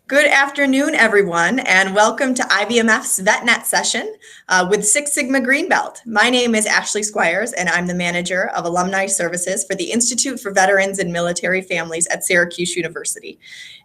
Good afternoon, everyone, and welcome to IBMF's VetNet session with Six Sigma Greenbelt. My name is Ashley Squires, and I'm the manager of Alumni Services for the Institute for Veterans and Military Families at Syracuse University.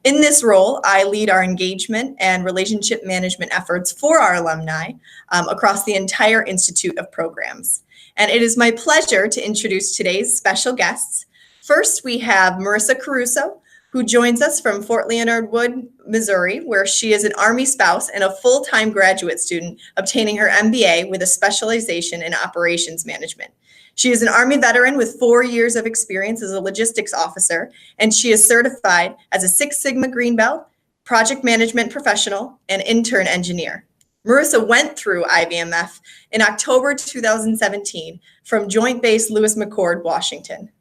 In this role, I lead our engagement and relationship management efforts for our alumni across the entire Institute of Programs. And it is my pleasure to introduce today's special guests. First, we have Marissa Caruso, who joins us from Fort Leonard Wood, Missouri, where she is an Army spouse and a full-time graduate student obtaining her MBA with a specialization in operations management. She is an Army veteran with 4 years of experience as a logistics officer, and she is certified as a Six Sigma Green Belt, project management professional, and intern engineer. Marissa went through IBMF in October 2017 from Joint Base Lewis McChord, Washington.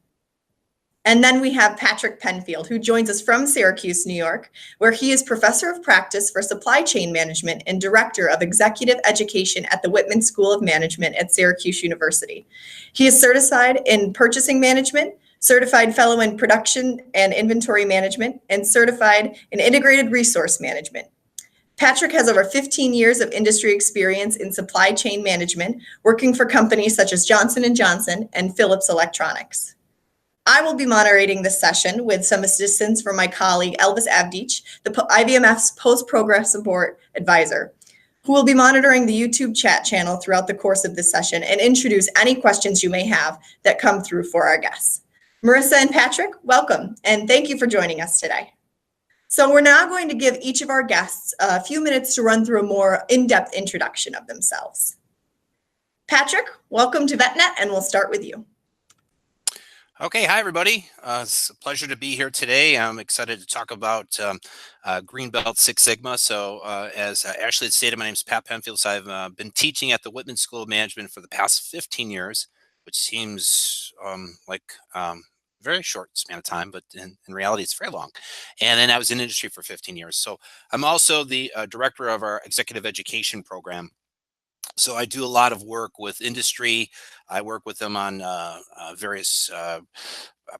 And then we have Patrick Penfield, who joins us from Syracuse, New York, where he is professor of practice for supply chain management and director of executive education at the Whitman School of Management at Syracuse University. He is certified in purchasing management, certified fellow in production and inventory management, and certified in integrated resource management. Patrick has over 15 years of industry experience in supply chain management, working for companies such as Johnson & Johnson and Philips Electronics. I will be moderating this session with some assistance from my colleague Elvis Avdic, the IBMF's post-program support advisor, who will be monitoring the YouTube chat channel throughout the course of this session and introduce any questions you may have that come through for our guests. Marissa and Patrick, welcome, and thank you for joining us today. So we're now going to give each of our guests a few minutes to run through a more in-depth introduction of themselves. Patrick, welcome to VetNet, and we'll start with you. Okay, hi everybody. It's a pleasure to be here today. I'm excited to talk about Greenbelt Six Sigma. So as Ashley stated, my name is Pat Penfield. So I've been teaching at the Whitman School of Management for the past 15 years, which seems like a very short span of time, but in reality, it's very long. And then I was in industry for 15 years. So I'm also the director of our executive education program. So I do a lot of work with industry. I work with them on various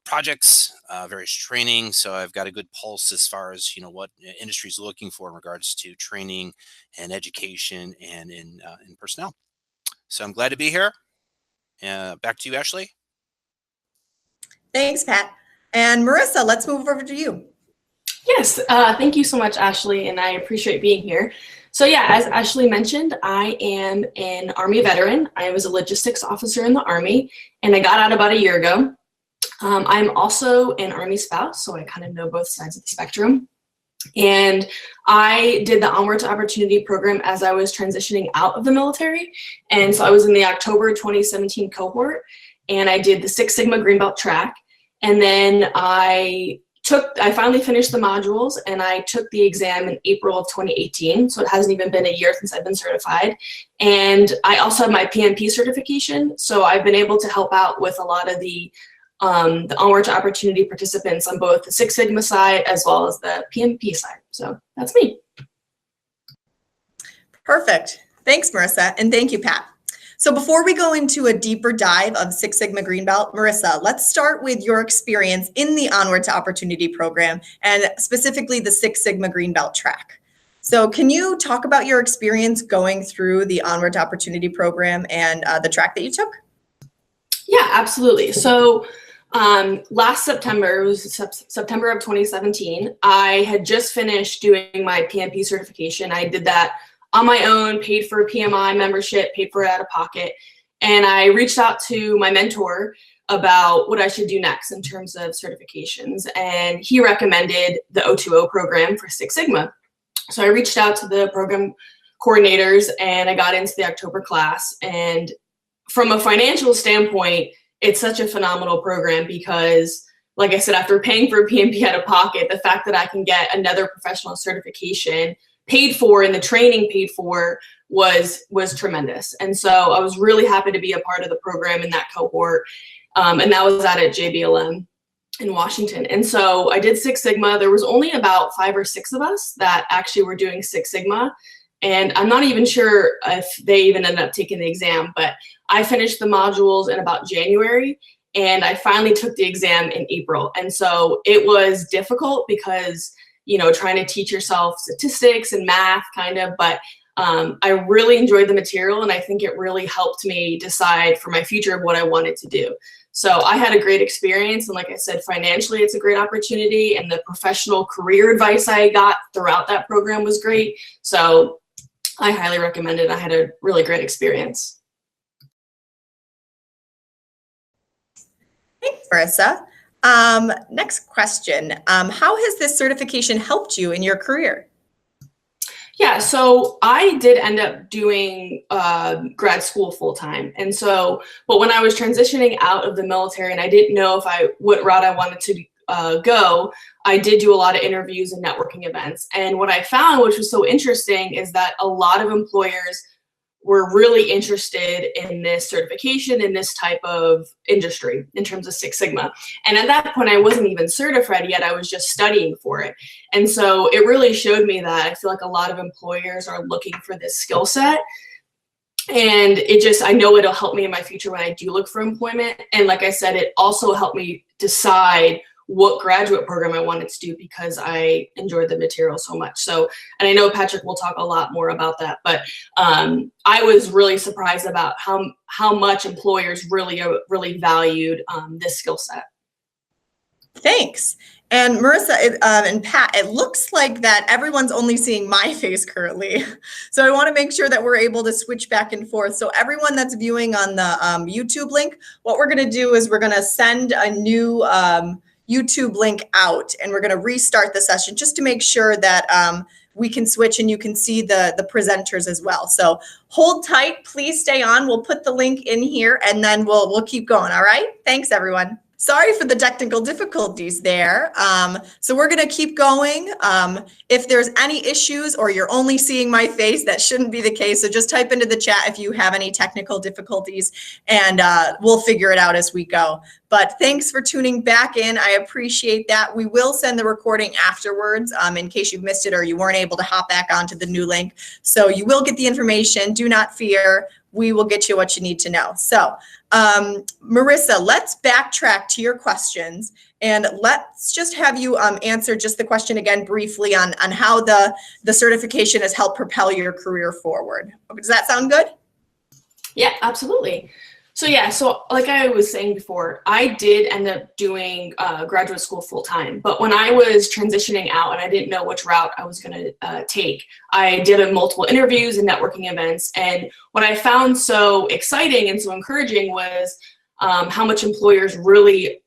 projects, various training. So I've got a good pulse as far as what industry is looking for in regards to training and education and in personnel. So I'm glad to be here. Back to you, Ashley. Thanks, Pat. And Marissa, let's move over to you. Yes, thank you so much, Ashley, and I appreciate being here. So yeah, as Ashley mentioned, I am an Army veteran. I was a logistics officer in the Army, and I got out about a year ago. I'm also an Army spouse, so I kind of know both sides of the spectrum. And I did the Onward to Opportunity program as I was transitioning out of the military. And so I was in the October 2017 cohort, and I did the Six Sigma Greenbelt track. And then I finally finished the modules, and I took the exam in April of 2018. So it hasn't even been a year since I've been certified. And I also have my PMP certification. So I've been able to help out with a lot of the Onward to Opportunity participants on both the Six Sigma side as well as the PMP side. So that's me. Perfect. Thanks, Marissa. And thank you, Pat. So before we go into a deeper dive of Six Sigma Greenbelt, Marissa, let's start with your experience in the Onward to Opportunity program and specifically the Six Sigma Greenbelt track. So can you talk about your experience going through the Onward to Opportunity program and the track that you took? Yeah, absolutely. So last September, it was September of 2017, I had just finished doing my PMP certification. I did that on my own, paid for a PMI membership, paid for it out of pocket. And I reached out to my mentor about what I should do next in terms of certifications. And he recommended the O2O program for Six Sigma. So I reached out to the program coordinators and I got into the October class. And from a financial standpoint, it's such a phenomenal program because, like I said, after paying for a PMP out of pocket, the fact that I can get another professional certification paid for and the training paid for was tremendous. And so I was really happy to be a part of the program in that cohort. And that was out at JBLM in Washington. And so I did Six Sigma. There was only about 5 or 6 of us that actually were doing Six Sigma. And I'm not even sure if they even ended up taking the exam, but I finished the modules in about January and I finally took the exam in April. And so it was difficult because trying to teach yourself statistics and math kind of, but I really enjoyed the material, and I think it really helped me decide for my future of what I wanted to do. So I had a great experience, and like I said, financially, it's a great opportunity, and the professional career advice I got throughout that program was great. So I highly recommend it. I had a really great experience. Thanks, Marissa. Next question. How has this certification helped you in your career? Yeah, so I did end up doing grad school full time. And so, but when I was transitioning out of the military and I didn't know what route I wanted to go, I did do a lot of interviews and networking events. And what I found, which was so interesting, is that a lot of employers were really interested in this certification in this type of industry in terms of Six Sigma. And at that point, I wasn't even certified yet. I was just studying for it. And so it really showed me that I feel like a lot of employers are looking for this skill set. And I know it'll help me in my future when I do look for employment. And like I said, it also helped me decide what graduate program I wanted to do because I enjoyed the material so much. So, and I know Patrick will talk a lot more about that, but I was really surprised about how much employers really valued this skill set. Thanks. And Marissa and Pat, it looks like that everyone's only seeing my face currently. So I want to make sure that we're able to switch back and forth. So everyone that's viewing on the YouTube link, what we're going to do is we're going to send a new YouTube link out, and we're going to restart the session just to make sure that we can switch and you can see the presenters as well. So hold tight, please stay on. We'll put the link in here and then we'll keep going. All right. Thanks, everyone. Sorry for the technical difficulties there. So we're going to keep going. If there's any issues or you're only seeing my face, that shouldn't be the case. So just type into the chat if you have any technical difficulties, and we'll figure it out as we go. But thanks for tuning back in. I appreciate that. We will send the recording afterwards in case you've missed it or you weren't able to hop back onto the new link. So you will get the information. Do not fear. We will get you what you need to know. So Marissa, let's backtrack to your questions and let's just have you answer just the question again briefly on how the certification has helped propel your career forward. Does that sound good? Yeah, absolutely. So yeah, so like I was saying before, I did end up doing graduate school full time. But when I was transitioning out and I didn't know which route I was going to take, I did multiple interviews and networking events. And what I found so exciting and so encouraging was how much employers really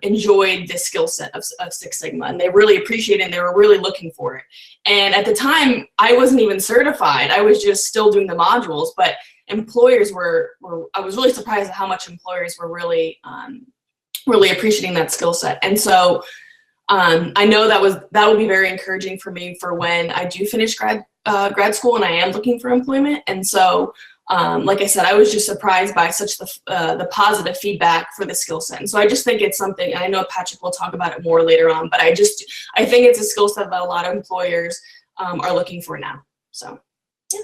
enjoyed this skill set of Six Sigma, and they really appreciated it and they were really looking for it. And at the time, I wasn't even certified. I was just still doing the modules, but employers I was really surprised at how much employers were really appreciating that skill set. And so I know that would be very encouraging for me for when I do finish grad school and I am looking for employment. And so like I said, I was just surprised by such the positive feedback for the skill set. And so I just think it's something, and I know Patrick will talk about it more later on, but I think it's a skill set that a lot of employers are looking for now. So, yeah.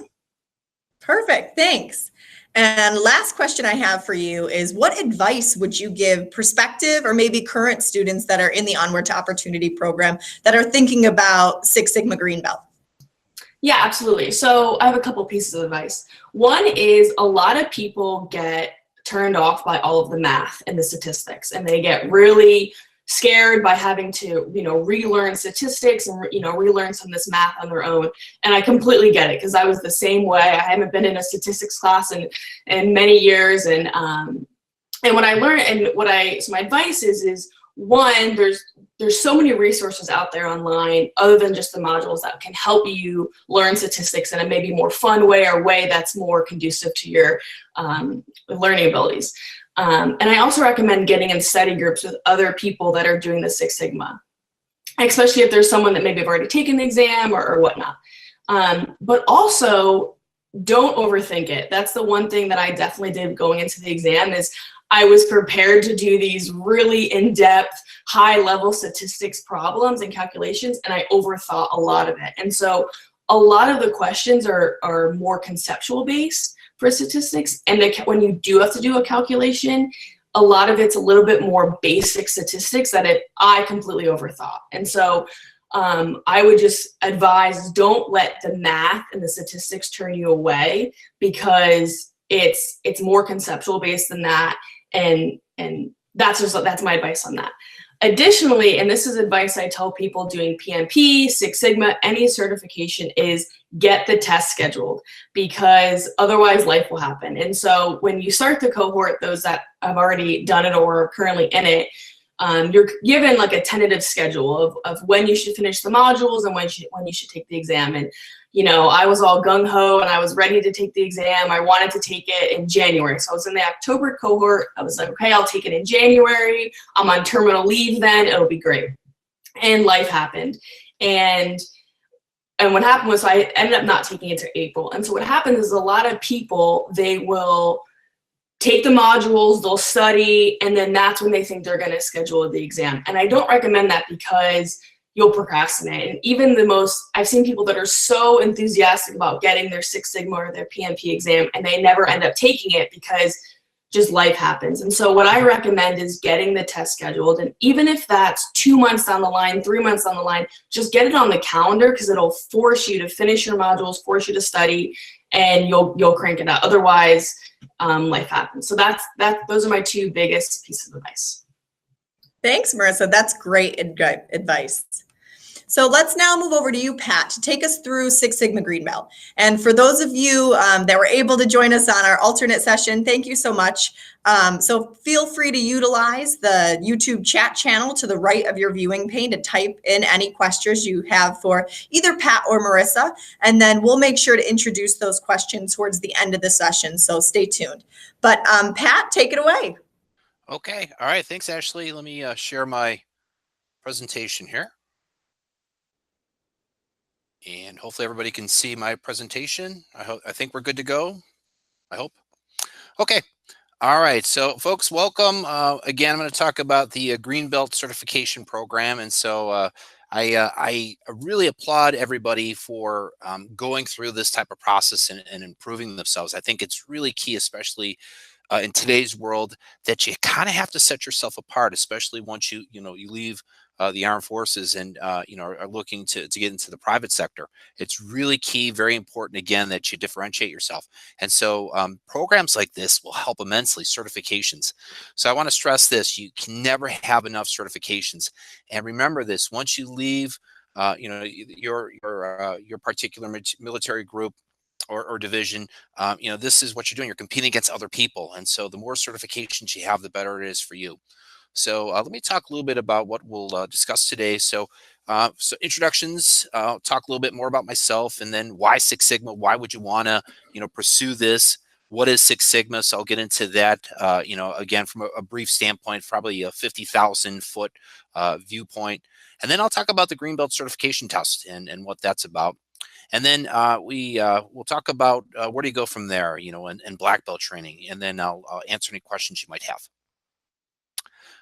Perfect, thanks. And last question I have for you is, what advice would you give prospective or maybe current students that are in the Onward to Opportunity program that are thinking about Six Sigma Green Belt? Yeah, absolutely. So I have a couple pieces of advice. One is a lot of people get turned off by all of the math and the statistics, and they get really scared by having to, relearn statistics and, relearn some of this math on their own. And I completely get it, because I was the same way. I haven't been in a statistics class in many years. And what I learned and so my advice is one, there's so many resources out there online other than just the modules that can help you learn statistics in a maybe more fun way or way that's more conducive to your learning abilities. And I also recommend getting in study groups with other people that are doing the Six Sigma, especially if there's someone that maybe have already taken the exam or whatnot. But also, don't overthink it. That's the one thing that I definitely did going into the exam is I was prepared to do these really in-depth, high-level statistics problems and calculations, and I overthought a lot of it. And so a lot of the questions are more conceptual based for statistics, and when you do have to do a calculation, a lot of it's a little bit more basic statistics that I completely overthought. And so I would just advise, don't let the math and the statistics turn you away, because it's more conceptual based than that. And that's my advice on that. Additionally, and this is advice I tell people doing PMP, Six Sigma, any certification, is get the test scheduled, because otherwise life will happen. And so when you start the cohort, those that have already done it or are currently in it, you're given like a tentative schedule of when you should finish the modules and when you should take the exam. And I was all gung-ho and I was ready to take the exam. I wanted to take it in January. So I was in the October cohort. I was like, okay, I'll take it in January. I'm on terminal leave then. It'll be great. And life happened. And what happened was I ended up not taking it to April. And so what happens is a lot of people, they will take the modules, they'll study, and then that's when they think they're going to schedule the exam. And I don't recommend that, because you'll procrastinate. And even I've seen people that are so enthusiastic about getting their Six Sigma or their PMP exam, and they never end up taking it because just life happens. And so what I recommend is getting the test scheduled. And even if that's 2 months down the line, 3 months down the line, just get it on the calendar, because it'll force you to finish your modules, force you to study, and you'll crank it out. Otherwise, life happens. So those are my two biggest pieces of advice. Thanks, Marissa. That's great advice. So let's now move over to you, Pat, to take us through Six Sigma Green Belt. And for those of you that were able to join us on our alternate session, thank you so much. So feel free to utilize the YouTube chat channel to the right of your viewing pane to type in any questions you have for either Pat or Marissa, and then we'll make sure to introduce those questions towards the end of the session, so stay tuned. But Pat, take it away. Okay. All right. Thanks, Ashley. Let me share my presentation here. And hopefully everybody can see my presentation. I think we're good to go. I hope. Okay. All right. So folks, welcome. Again, I'm going to talk about the Green Belt certification program. And so I really applaud everybody for going through this type of process and improving themselves. I think it's really key, especially in today's world, that you kind of have to set yourself apart, especially once you leave the armed forces and are looking to get into the private sector. It's really key, very important, again, that you differentiate yourself. And so programs like this will help immensely, certifications. So I want to stress this: you can never have enough certifications. And remember this: once you leave your particular military group or division, this is what you're doing. You're competing against other people. And so the more certifications you have, the better it is for you. So let me talk a little bit about what we'll discuss today. So introductions, I'll talk a little bit more about myself, and then why Six Sigma. Why would you want to, pursue this? What is Six Sigma? So I'll get into that, again, from a brief standpoint, probably a 50,000 foot viewpoint. And then I'll talk about the Green Belt certification test and what that's about. And then we'll talk about where do you go from there, and black belt training. And then I'll answer any questions you might have.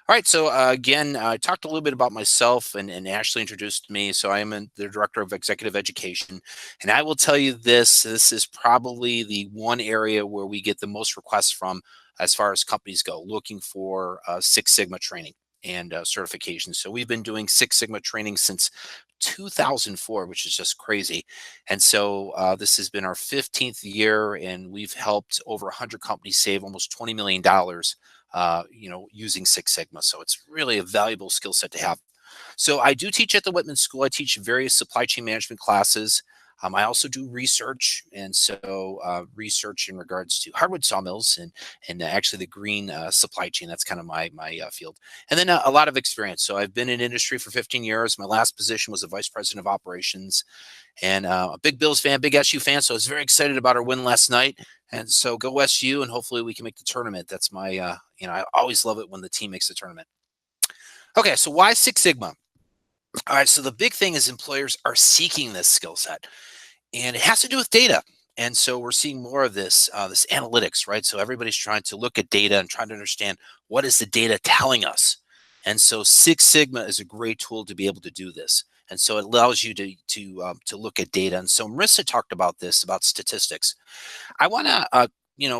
All right, so again, I talked a little bit about myself, and Ashley introduced me. So I am the Director of Executive Education. And I will tell you this is probably the one area where we get the most requests from as far as companies go, looking for Six Sigma training and certification. So we've been doing Six Sigma training since 2004, which is just crazy. And so this has been our 15th year, and we've helped over 100 companies save almost $20 million using Six Sigma. So it's really a valuable skill set to have. So I do teach at the Whitman School. I teach various supply chain management classes. I also do research, and so research in regards to hardwood sawmills and actually the green supply chain. That's kind of my field. And then a lot of experience. So I've been in industry for 15 years. My last position was a vice president of operations, and a big Bills fan, big SU fan. So I was very excited about our win last night. And so go SU, and hopefully we can make the tournament. That's my, I always love it when the team makes the tournament. Okay, so why Six Sigma? All right, so the big thing is employers are seeking this skill set, and it has to do with data. And so we're seeing more of this analytics, right? So everybody's trying to look at data and trying to understand what is the data telling us. And so Six Sigma is a great tool to be able to do this. And so it allows you to look at data. And so Marissa talked about this, about statistics. I want to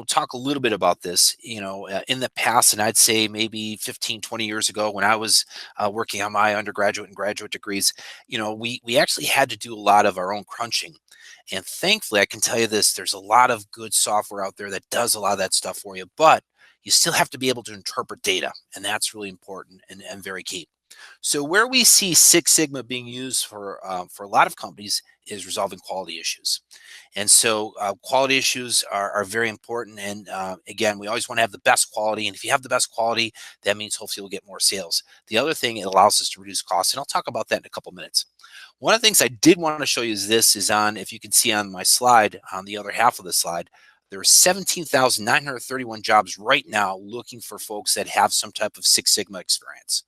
talk a little bit about this, in the past, and I'd say maybe 15, 20 years ago when I was working on my undergraduate and graduate degrees, we actually had to do a lot of our own crunching. And thankfully, I can tell you this, there's a lot of good software out there that does a lot of that stuff for you, but you still have to be able to interpret data, and that's really important and very key. So where we see Six Sigma being used for a lot of companies is resolving quality issues. And so quality issues are very important. And again, we always want to have the best quality. And if you have the best quality, that means hopefully we'll get more sales. The other thing, it allows us to reduce costs. And I'll talk about that in a couple minutes. One of the things I did want to show you is on, if you can see on my slide, on the other half of the slide, there are 17,931 jobs right now looking for folks that have some type of Six Sigma experience.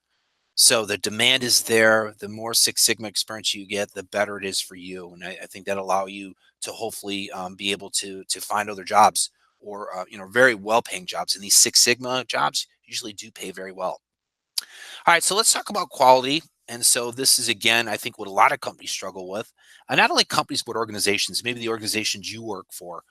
So the demand is there. The more Six Sigma experience you get, the better it is for you. And I think that allow you to hopefully be able to find other jobs or very well-paying jobs. And these Six Sigma jobs usually do pay very well. All right, so let's talk about quality. And so this is, again, I think what a lot of companies struggle with. And not only companies, but organizations. Maybe the organizations you work for,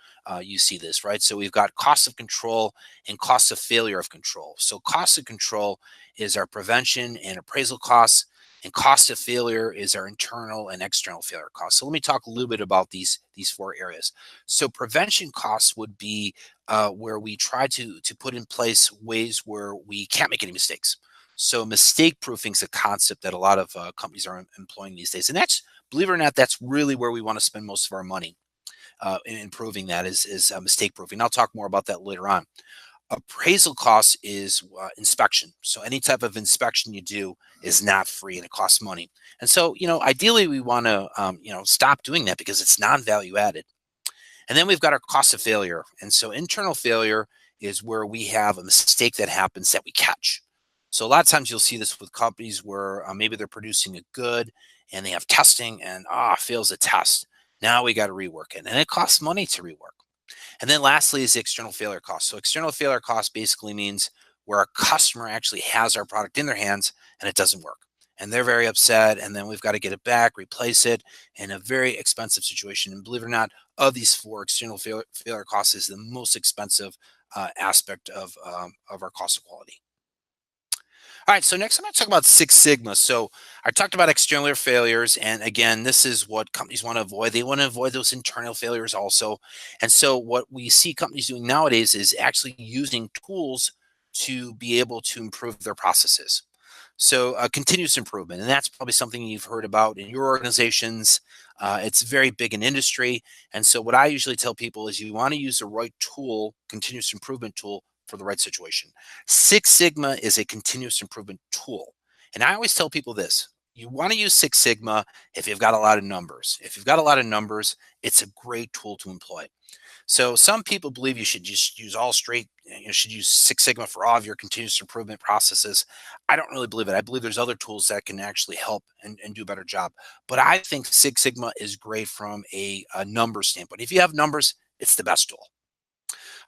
you see this, right? So we've got cost of control and cost of failure of control. So cost of control is our prevention and appraisal costs, and cost of failure is our internal and external failure costs. So let me talk a little bit about these four areas. So prevention costs would be where we try to put in place ways where we can't make any mistakes. So mistake proofing is a concept that a lot of companies are employing these days. And that's, believe it or not, that's really where we want to spend most of our money in improving that is mistake proofing. I'll talk more about that later on. Appraisal costs is inspection. So any type of inspection you do is not free and it costs money. And so, ideally we want to, stop doing that because it's non-value added. And then we've got our cost of failure. And so internal failure is where we have a mistake that happens that we catch. So a lot of times you'll see this with companies where maybe they're producing a good and they have testing and fails a test. Now we got to rework it, and it costs money to rework. And then lastly is the external failure cost. So external failure cost basically means where a customer actually has our product in their hands and it doesn't work. And they're very upset, and then we've got to get it back, replace it in a very expensive situation. And believe it or not, of these four, external failure costs is the most expensive aspect of our cost of quality. All right, so next I'm going to talk about Six Sigma. So I talked about external failures, and again, this is what companies want to avoid. They want to avoid those internal failures also. And so what we see companies doing nowadays is actually using tools to be able to improve their processes. So continuous improvement, and that's probably something you've heard about in your organizations. It's very big in industry. And so what I usually tell people is you want to use the right tool, continuous improvement tool, for the right situation. Six Sigma is a continuous improvement tool. And I always tell people this, you want to use Six Sigma if you've got a lot of numbers. If you've got a lot of numbers, it's a great tool to employ. So some people believe you should just use all straight, you should use Six Sigma for all of your continuous improvement processes. I don't really believe it. I believe there's other tools that can actually help and do a better job. But I think Six Sigma is great from a number standpoint. If you have numbers, it's the best tool.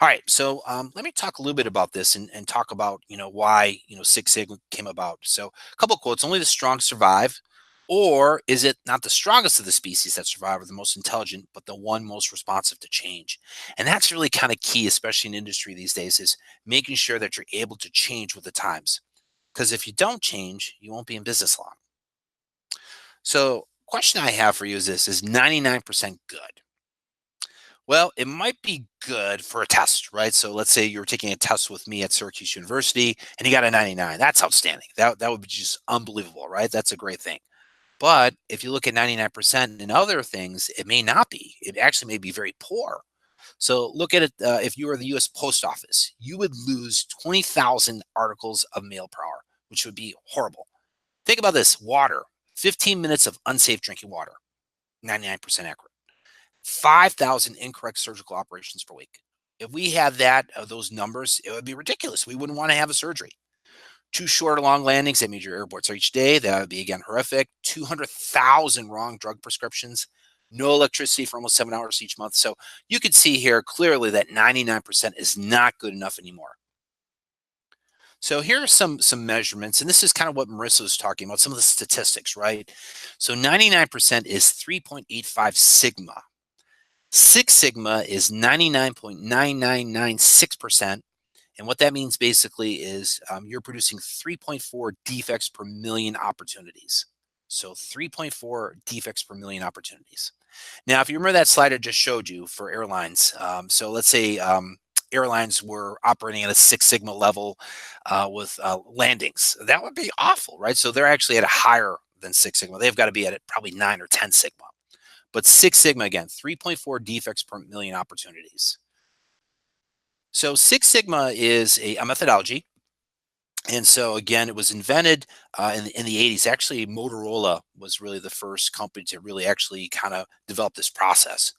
All right, so let me talk a little bit about this and talk about why Six Sigma came about. So a couple of quotes: only the strong survive, or is it not the strongest of the species that survive or the most intelligent, but the one most responsive to change? And that's really kind of key, especially in industry these days, is making sure that you're able to change with the times. Because if you don't change, you won't be in business long. So question I have for you is this: is 99% good? Well, it might be good for a test, right? So let's say you're taking a test with me at Syracuse University and you got a 99. That's outstanding. That would be just unbelievable, right? That's a great thing. But if you look at 99% in other things, it may not be. It actually may be very poor. So look at it. If you were the U.S. Post Office, you would lose 20,000 articles of mail per hour, which would be horrible. Think about this: water, 15 minutes of unsafe drinking water, 99% accurate. 5,000 incorrect surgical operations per week. If we had those numbers, it would be ridiculous. We wouldn't want to have a surgery. 2 short or long landings at major airports each day. That would be, again, horrific. 200,000 wrong drug prescriptions. No electricity for almost 7 hours each month. So you can see here clearly that 99% is not good enough anymore. So here are some measurements, and this is kind of what Marissa was talking about, some of the statistics, right? So 99% is 3.85 sigma. Six Sigma is 99.9996%. And what that means basically is you're producing 3.4 defects per million opportunities. So 3.4 defects per million opportunities. Now, if you remember that slide I just showed you for airlines, so let's say airlines were operating at a Six Sigma level with landings, that would be awful, right? So they're actually at a higher than Six Sigma. They've got to be at probably 9 or 10 Sigma. But Six Sigma, again, 3.4 defects per million opportunities. So Six Sigma is a methodology. And so again, it was invented in the 80s. Actually, Motorola was really the first company to really actually kind of develop this process.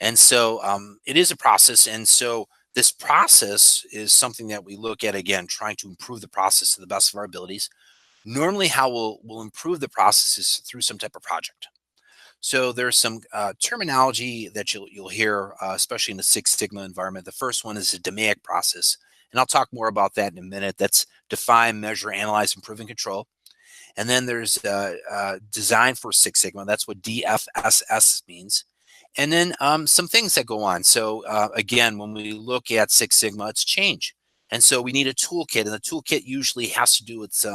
And so it is a process. And so this process is something that we look at, again, trying to improve the process to the best of our abilities. Normally, how we'll improve the process is through some type of project. So there's some terminology that you'll hear, especially in the Six Sigma environment. The first one is the DMAIC process, and I'll talk more about that in a minute. That's define, measure, analyze, improve, and control. And then there's design for Six Sigma. That's what DFSS means. And then some things that go on. So again, when we look at Six Sigma, it's change. And so we need a toolkit, and the toolkit usually has to do with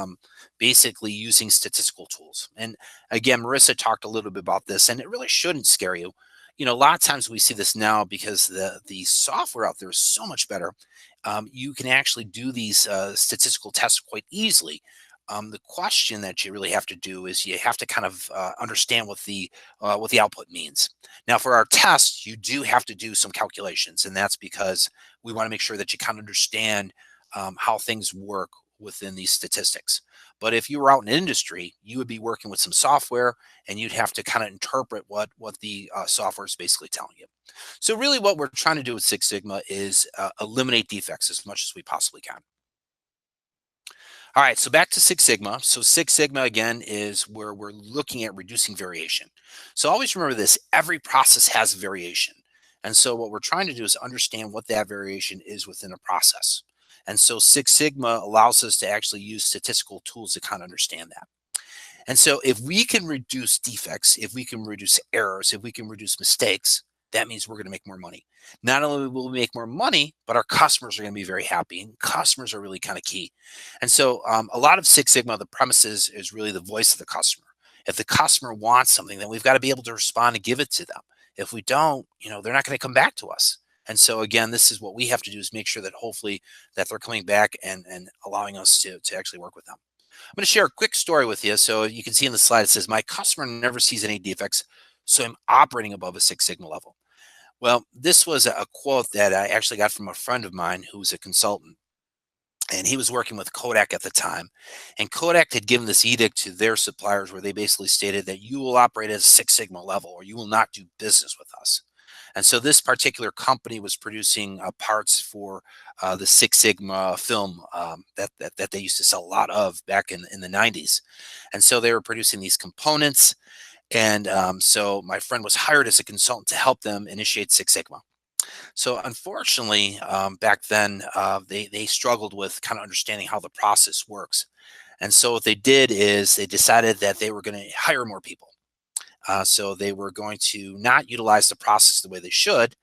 basically using statistical tools. And again, Marissa talked a little bit about this, and it really shouldn't scare you. You know, a lot of times we see this now because the software out there is so much better. You can actually do these statistical tests quite easily. The question that you really have to do is you have to kind of understand what the output means. Now, for our tests, you do have to do some calculations, and that's because we want to make sure that you kind of understand how things work within these statistics. But if you were out in industry, you would be working with some software, and you'd have to kind of interpret what the software is basically telling you. So really what we're trying to do with Six Sigma is eliminate defects as much as we possibly can. All right, so back to Six Sigma. So Six Sigma, again, is where we're looking at reducing variation. So always remember this, every process has variation. And so what we're trying to do is understand what that variation is within a process. And so Six Sigma allows us to actually use statistical tools to kind of understand that. And so if we can reduce defects, if we can reduce errors, if we can reduce mistakes, that means we're going to make more money. Not only will we make more money, but our customers are going to be very happy, and customers are really kind of key. And so a lot of Six Sigma, the premise is really the voice of the customer. If the customer wants something, then we've got to be able to respond and give it to them. If we don't, you know, they're not going to come back to us. And so again, this is what we have to do, is make sure that hopefully that they're coming back and allowing us to actually work with them. I'm going to share a quick story with you. So you can see in the slide, it says, my customer never sees any defects, so I'm operating above a Six Sigma level. Well, this was a quote that I actually got from a friend of mine who's a consultant, and he was working with Kodak at the time. And Kodak had given this edict to their suppliers where they basically stated that you will operate at a Six Sigma level or you will not do business with us. And so this particular company was producing parts for the Six Sigma film that they used to sell a lot of back in the 90s. And so they were producing these components. And so my friend was hired as a consultant to help them initiate Six Sigma. So unfortunately, back then, they struggled with kind of understanding how the process works. And so what they did is they decided that they were going to hire more people. So they were going to not utilize the process the way they should.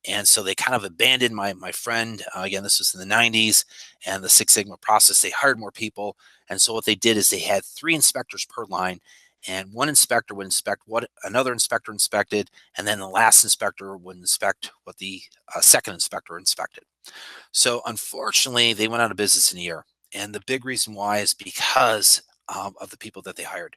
And so they kind of abandoned my friend. Again, this was in the 90s, and the Six Sigma process. They hired more people. And so what they did is they had 3 inspectors per line. And one inspector would inspect what another inspector inspected, and then the last inspector would inspect what the second inspector inspected. So unfortunately, they went out of business in a year. And the big reason why is because of the people that they hired.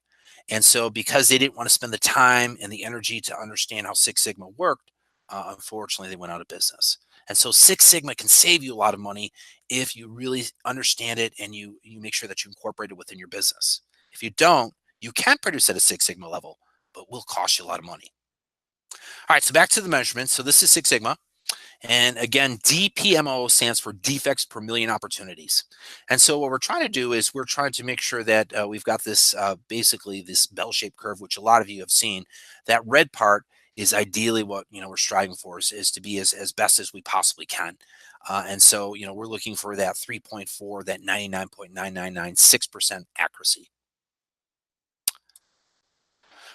And so because they didn't want to spend the time and the energy to understand how Six Sigma worked, unfortunately, they went out of business. And so Six Sigma can save you a lot of money if you really understand it and you make sure that you incorporate it within your business. If you don't, you can produce at a Six Sigma level, but will cost you a lot of money. All right, so back to the measurements. So this is Six Sigma. And again, DPMO stands for defects per million opportunities. And so what we're trying to do is we're trying to make sure that we've got this basically this bell-shaped curve, which a lot of you have seen. That red part is ideally what we're striving for is to be as best as we possibly can. And so we're looking for that 3.4, that 99.9996% accuracy.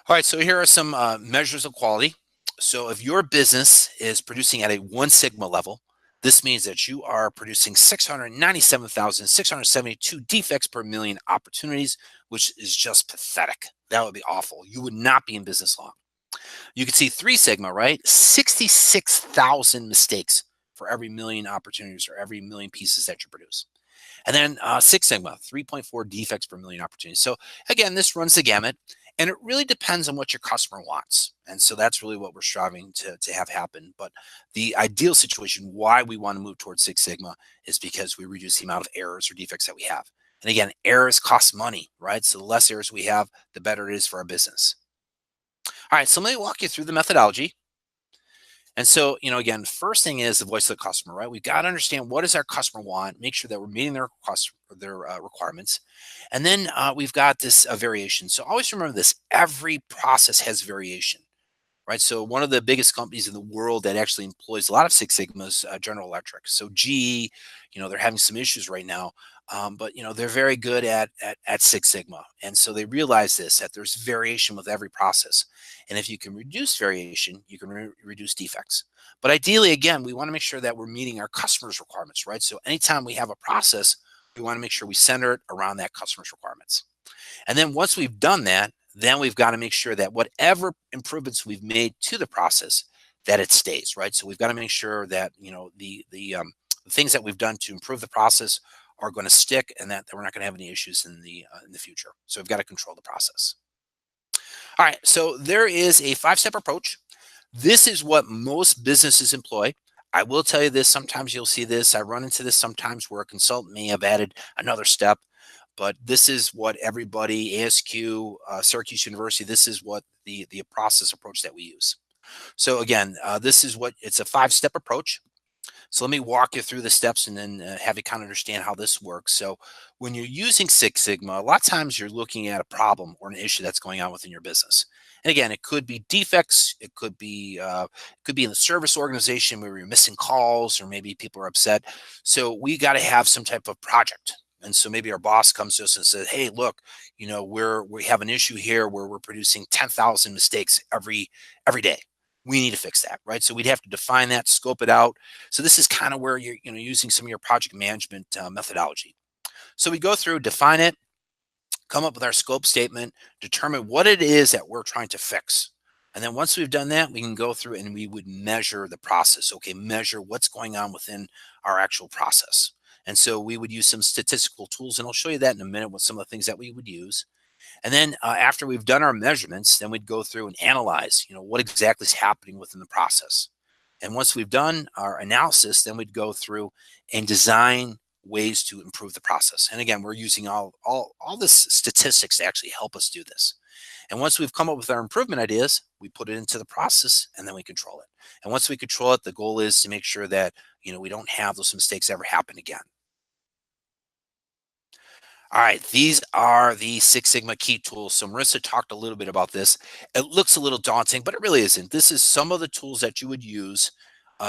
All right, so here are some measures of quality. So if your business is producing at a 1 Sigma level, this means that you are producing 697,672 defects per million opportunities, which is just pathetic. That would be awful. You would not be in business long. You can see 3 Sigma, right? 66,000 mistakes for every million opportunities or every million pieces that you produce. And then 6 Sigma, 3.4 defects per million opportunities. So again, this runs the gamut, and it really depends on what your customer wants. And so that's really what we're striving to have happen. But the ideal situation, why we want to move towards 6 Sigma, is because we reduce the amount of errors or defects that we have. And again, errors cost money, right? So the less errors we have, the better it is for our business. All right, so let me walk you through the methodology. And so, again, first thing is the voice of the customer, right? We've got to understand what does our customer want, make sure that we're meeting their requirements. And then we've got this variation. So always remember this, every process has variation, right? So one of the biggest companies in the world that actually employs a lot of Six Sigmas, General Electric. So GE, they're having some issues right now, but they're very good at Six Sigma, and so they realize this, that there's variation with every process, and if you can reduce variation, you can reduce defects. But ideally, again, we want to make sure that we're meeting our customers' requirements, right? So anytime we have a process, we want to make sure we center it around that customer's requirements. And then once we've done that, then we've got to make sure that whatever improvements we've made to the process, that it stays, right? So we've got to make sure that the things that we've done to improve the process are going to stick, and that we're not going to have any issues in the future. So we've got to control the process. All right, so there is a 5-step approach. This is what most businesses employ. I will tell you this, sometimes you'll see this. I run into this sometimes where a consultant may have added another step, but this is what everybody, ASQ, Syracuse University, this is what the process approach that we use. So again, it's a 5-step approach. So let me walk you through the steps and then have you kind of understand how this works. So when you're using Six Sigma, a lot of times you're looking at a problem or an issue that's going on within your business. And again, it could be defects. It could be in the service organization where you're missing calls, or maybe people are upset. So we got to have some type of project. And so maybe our boss comes to us and says, "Hey, look, we have an issue here where we're producing 10,000 mistakes every day. We need to fix that," right? So we'd have to define that, scope it out. So this is kind of where you're using some of your project management methodology. So we go through, define it, come up with our scope statement, determine what it is that we're trying to fix. And then once we've done that, we can go through and we would measure the process. Okay, measure what's going on within our actual process. And so we would use some statistical tools, and I'll show you that in a minute with some of the things that we would use. And then after we've done our measurements, then we'd go through and analyze, what exactly is happening within the process. And once we've done our analysis, then we'd go through and design ways to improve the process. And again, we're using all this statistics to actually help us do this. And once we've come up with our improvement ideas, we put it into the process, and then we control it. And once we control it, the goal is to make sure that we don't have those mistakes ever happen again. All right, these are the Six Sigma key tools. So Marissa talked a little bit about this. It looks a little daunting, but it really isn't. This is some of the tools that you would use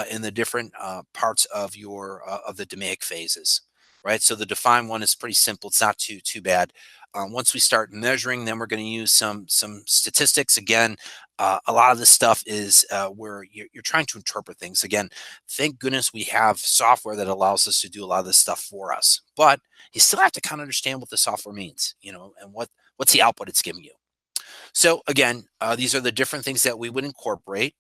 in the different parts of your of the DMAIC phases, right? So the define one is pretty simple. It's not too bad. Once we start measuring, then we're going to use some statistics. Again, a lot of this stuff is where you're trying to interpret things. Again, thank goodness we have software that allows us to do a lot of this stuff for us. But you still have to kind of understand what the software means, and what's the output it's giving you. So again, these are the different things that we would incorporate.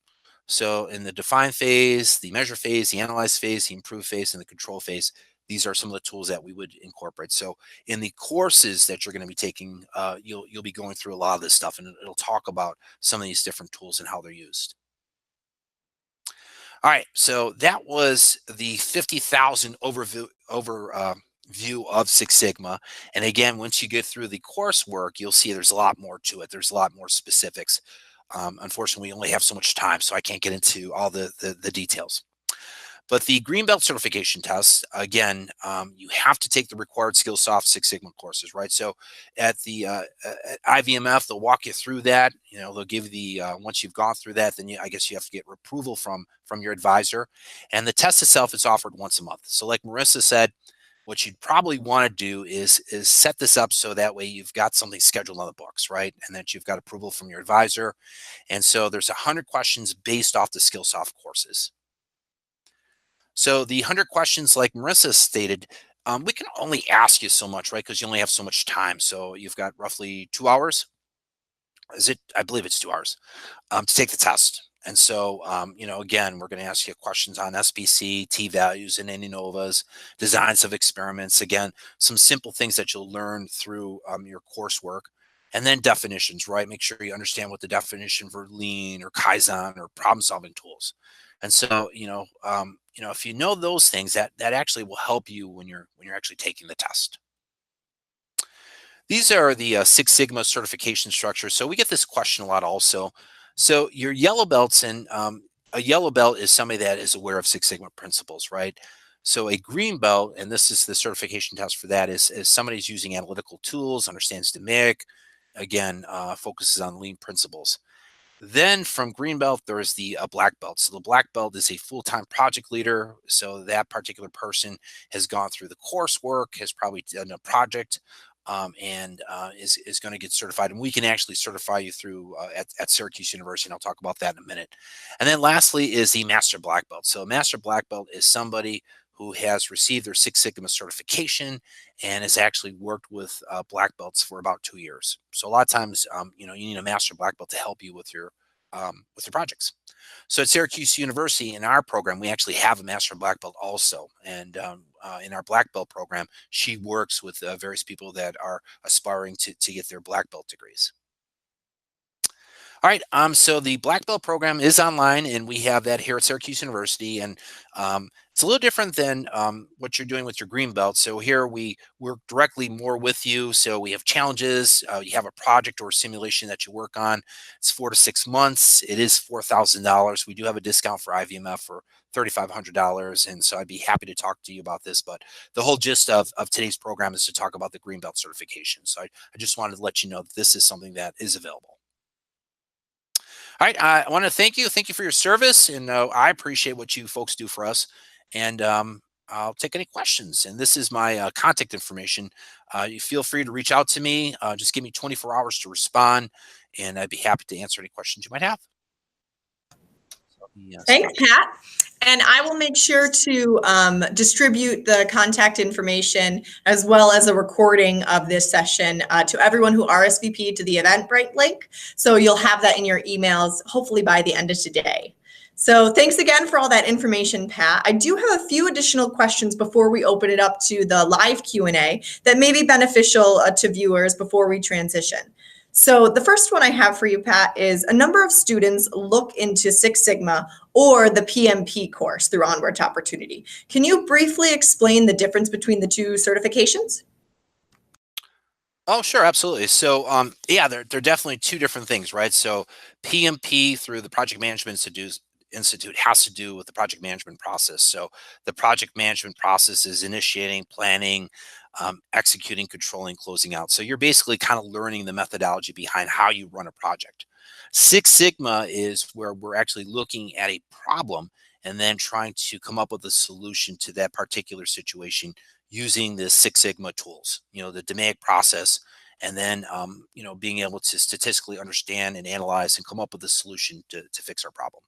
So in the define phase, the measure phase, the analyze phase, the improve phase, and the control phase, these are some of the tools that we would incorporate. So in the courses that you're going to be taking, you'll be going through a lot of this stuff, and it'll talk about some of these different tools and how they're used. All right, so that was the 50,000 overview of Six Sigma. And again, once you get through the coursework, you'll see there's a lot more to it. There's a lot more specifics. Unfortunately, we only have so much time, so I can't get into all the details. But the Green Belt certification test, again, you have to take the required Skillsoft Six Sigma courses, right? So at the at IVMF, they'll walk you through that. They'll give you the once you've gone through that, then I guess you have to get approval from your advisor. And the test itself is offered once a month. So like Marissa said, what you'd probably want to do is set this up so that way you've got something scheduled on the books, right? And that you've got approval from your advisor. And so there's 100 questions based off the Skillsoft courses. So the 100 questions, like Marissa stated, we can only ask you so much, right? Because you only have so much time. So you've got roughly 2 hours. Is it? I believe it's 2 hours to take the test. And so, again, we're going to ask you questions on SBC, t-values, and ANOVAs, designs of experiments. Again, some simple things that you'll learn through your coursework. And then definitions, right? Make sure you understand what the definition for lean or Kaizen or problem-solving tools. And so, if you know those things, that actually will help you when you're actually taking the test. These are the Six Sigma certification structures. So we get this question a lot also. So your yellow belts, and a yellow belt is somebody that is aware of Six Sigma principles, right? So a green belt, and this is the certification test for that, is somebody who's using analytical tools, understands DMAIC, again, focuses on lean principles. Then from green belt, there is the black belt. So the black belt is a full-time project leader. So that particular person has gone through the coursework, has probably done a project, and is going to get certified. And we can actually certify you through at Syracuse University, and I'll talk about that in a minute. And then lastly is the master black belt. So a master black belt is somebody who has received their Six Sigma certification and has actually worked with black belts for about 2 years. So a lot of times, you need a master black belt to help you with your projects. So at Syracuse University, in our program, we actually have a master black belt also. And in our black belt program, she works with various people that are aspiring to get their black belt degrees. All right, so the black belt program is online, and we have that here at Syracuse University. And it's a little different than what you're doing with your green belt. So here we work directly more with you. So we have challenges. You have a project or a simulation that you work on. It's 4 to 6 months. It is $4,000. We do have a discount for IVMF for $3,500. And so I'd be happy to talk to you about this. But the whole gist of today's program is to talk about the green belt certification. So I just wanted to let you know that this is something that is available. All right, I want to thank you. Thank you for your service, and I appreciate what you folks do for us. And I'll take any questions. And this is my contact information. You feel free to reach out to me. Just give me 24 hours to respond, and I'd be happy to answer any questions you might have. Yes. Thanks, Pat. And I will make sure to distribute the contact information as well as a recording of this session to everyone who RSVP'd to the Eventbrite link. So you'll have that in your emails, hopefully by the end of today. So thanks again for all that information, Pat. I do have a few additional questions before we open it up to the live Q&A that may be beneficial to viewers before we transition. So the first one I have for you, Pat, is a number of students look into Six Sigma or the PMP course through Onward to Opportunity. Can you briefly explain the difference between the two certifications? Oh, sure, absolutely. So, yeah, they're definitely two different things, right? So PMP through the Project Management Institute has to do with the project management process. So the project management process is initiating, planning, executing, controlling, closing out. So you're basically kind of learning the methodology behind how you run a project. Six Sigma is where we're actually looking at a problem and then trying to come up with a solution to that particular situation using the Six Sigma tools, the DMAIC process, and then, being able to statistically understand and analyze and come up with a solution to fix our problem.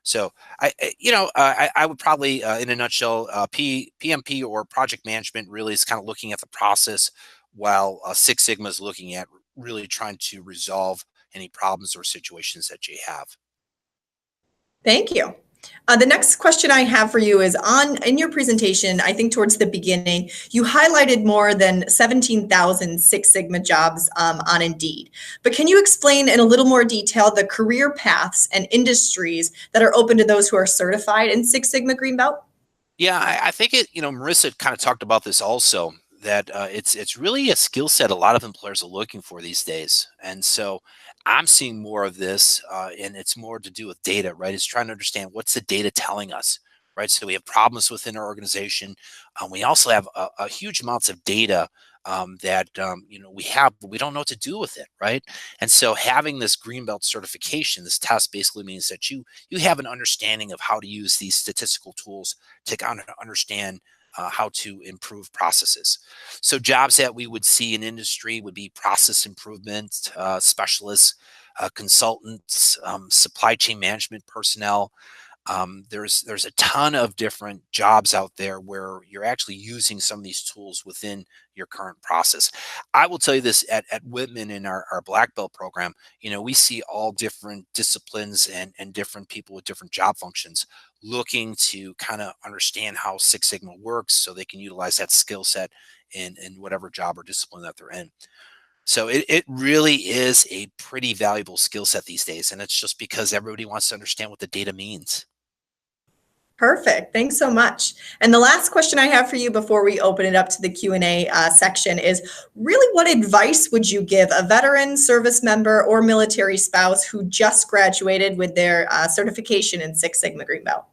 So I would probably, in a nutshell, PMP or project management really is kind of looking at the process, while Six Sigma is looking at really trying to resolve any problems or situations that you have. Thank you. The next question I have for you is in your presentation, I think towards the beginning, you highlighted more than 17,000 Six Sigma jobs on Indeed. But can you explain in a little more detail the career paths and industries that are open to those who are certified in Six Sigma Green Belt? Yeah, I think Marissa kind of talked about this also, that it's really a skill set a lot of employers are looking for these days. And so I'm seeing more of this, and it's more to do with data, right? It's trying to understand what's the data telling us, right? So we have problems within our organization. We also have a huge amounts of data that we have, but we don't know what to do with it, right? And so having this Greenbelt certification, this test basically means that you have an understanding of how to use these statistical tools to kind of understand how to improve processes. So jobs that we would see in industry would be process improvement specialists, consultants, supply chain management personnel. There's a ton of different jobs out there where you're actually using some of these tools within your current process. I will tell you this, at Whitman in our black belt program, we see all different disciplines and different people with different job functions looking to kind of understand how Six Sigma works so they can utilize that skill set in whatever job or discipline that they're in. So it really is a pretty valuable skill set these days. And it's just because everybody wants to understand what the data means. Perfect. Thanks so much. And the last question I have for you before we open it up to the Q&A section is really, what advice would you give a veteran, service member, or military spouse who just graduated with their certification in Six Sigma Green Belt?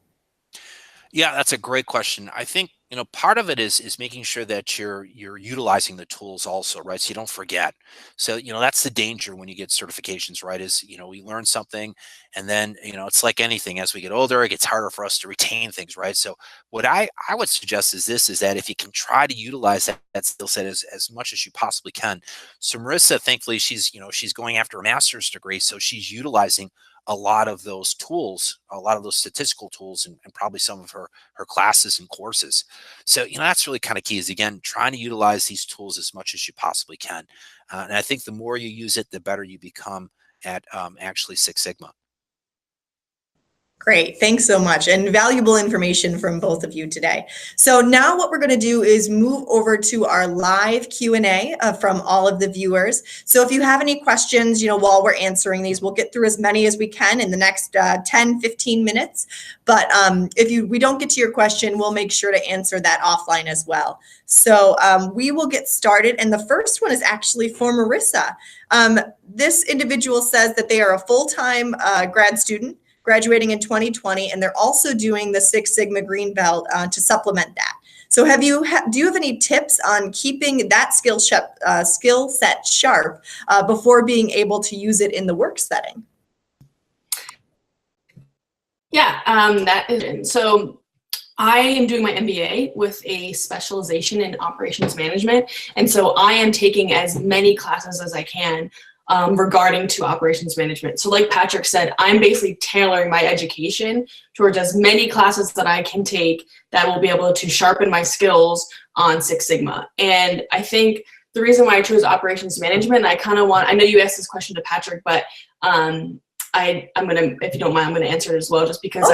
Yeah, that's a great question. I think, part of it is making sure that you're utilizing the tools also, right? So you don't forget. So, that's the danger when you get certifications, right? Is, we learn something and then, it's like anything, as we get older, it gets harder for us to retain things, right? So what I would suggest is that if you can try to utilize that skill set as much as you possibly can. So Marissa, thankfully, she's going after a master's degree. So she's utilizing a lot of those tools, a lot of those statistical tools, and probably some of her classes and courses. So, that's really kind of key, is, again, trying to utilize these tools as much as you possibly can. And I think the more you use it, the better you become at actually Six Sigma. Great. Thanks so much. And valuable information from both of you today. So now what we're going to do is move over to our live Q&A from all of the viewers. So if you have any questions, while we're answering these, we'll get through as many as we can in the next 10, 15 minutes. But if we don't get to your question, we'll make sure to answer that offline as well. So we will get started. And the first one is actually for Marissa. This individual says that they are a full-time grad student, graduating in 2020, and they're also doing the Six Sigma Green Belt to supplement that. So do you have any tips on keeping that skill set sharp before being able to use it in the work setting? Yeah, that is. So I am doing my MBA with a specialization in operations management. And so I am taking as many classes as I can regarding to operations management. So like Patrick said, I'm basically tailoring my education towards as many classes that I can take that will be able to sharpen my skills on Six Sigma. And I think the reason why I chose operations management, I know you asked this question to Patrick, but I'm gonna, if you don't mind, I'm gonna answer it as well, just because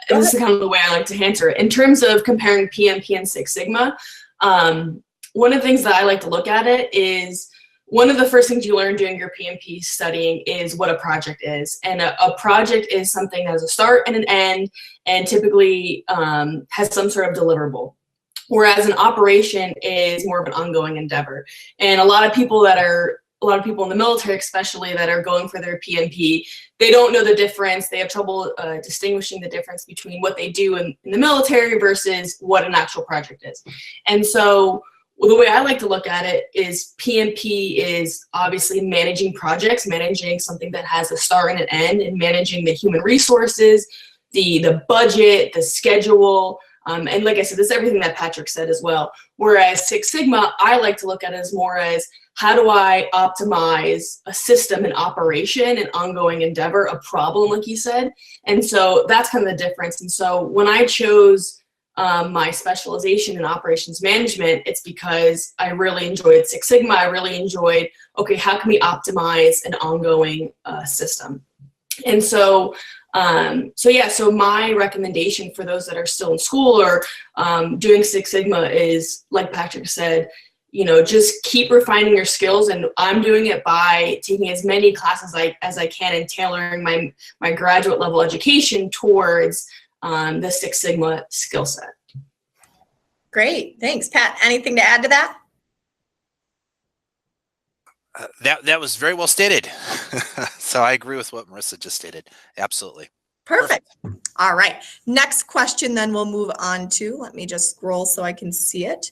this is kind of the way I like to answer it. In terms of comparing PMP and Six Sigma, one of the things that I like to look at it is, one of the first things you learn during your PMP studying is what a project is. And a project is something that has a start and an end, and typically has some sort of deliverable. Whereas an operation is more of an ongoing endeavor. And a lot of people in the military, especially, that are going for their PMP, they don't know the difference. They have trouble distinguishing the difference between what they do in the military versus what an actual project is. And so, well, the way I like to look at it is PMP is obviously managing projects, managing something that has a start and an end, and managing the human resources, the budget, the schedule. And like I said, this is everything that Patrick said as well. Whereas Six Sigma, I like to look at it as more as, how do I optimize a system, an operation, an ongoing endeavor, a problem, like you said. And so that's kind of the difference. And so when I chose my specialization in operations management, it's because I really enjoyed Six Sigma. I really enjoyed, okay, how can we optimize an ongoing system? And so, so my recommendation for those that are still in school or doing Six Sigma is, like Patrick said, just keep refining your skills. And I'm doing it by taking as many classes as I can and tailoring my graduate level education towards the Six Sigma skill set. Great, thanks. Pat, anything to add to that? That was very well stated. So I agree with what Marissa just stated. Absolutely. Perfect. All right. Next question then we'll move on to. Let me just scroll so I can see it.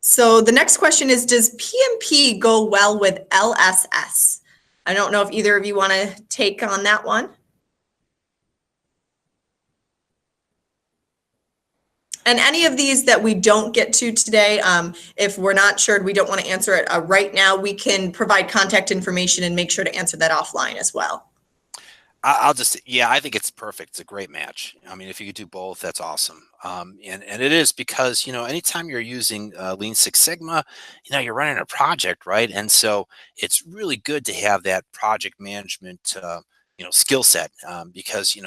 So the next question is, does PMP go well with LSS? I don't know if either of you want to take on that one. And any of these that we don't get to today, if we're not sure, we don't want to answer it right now, we can provide contact information and make sure to answer that offline as well. Yeah, I think it's perfect. It's a great match. I mean, if you could do both, that's awesome. And it is because, anytime you're using Lean Six Sigma, you're running a project, right? And so it's really good to have that project management, skill set, because,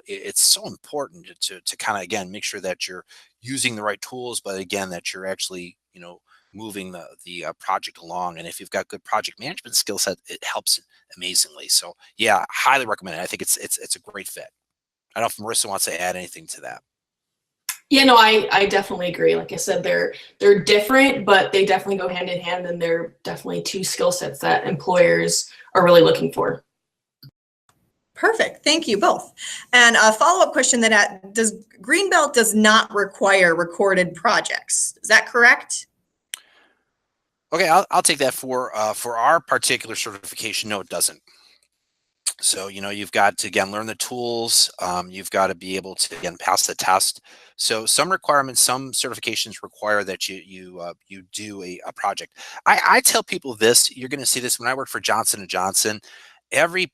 it's so important to kind of, again, make sure that you're using the right tools, but again, that you're actually, moving the project along. And if you've got good project management skill set, it helps amazingly. So yeah, highly recommend it. I think it's a great fit. I don't know if Marissa wants to add anything to that. Yeah, no, I definitely agree. Like I said, they're different, but they definitely go hand in hand, and they're definitely two skill sets that employers are really looking for. Perfect. Thank you both. And a follow-up question Greenbelt does not require recorded projects. Is that correct? Okay, I'll take that for our particular certification. No, it doesn't. So, you've got to, again, learn the tools. You've got to be able to, again, pass the test. So some requirements, some certifications require that you do a project. I tell people this, you're going to see this when I work for Johnson & Johnson. Every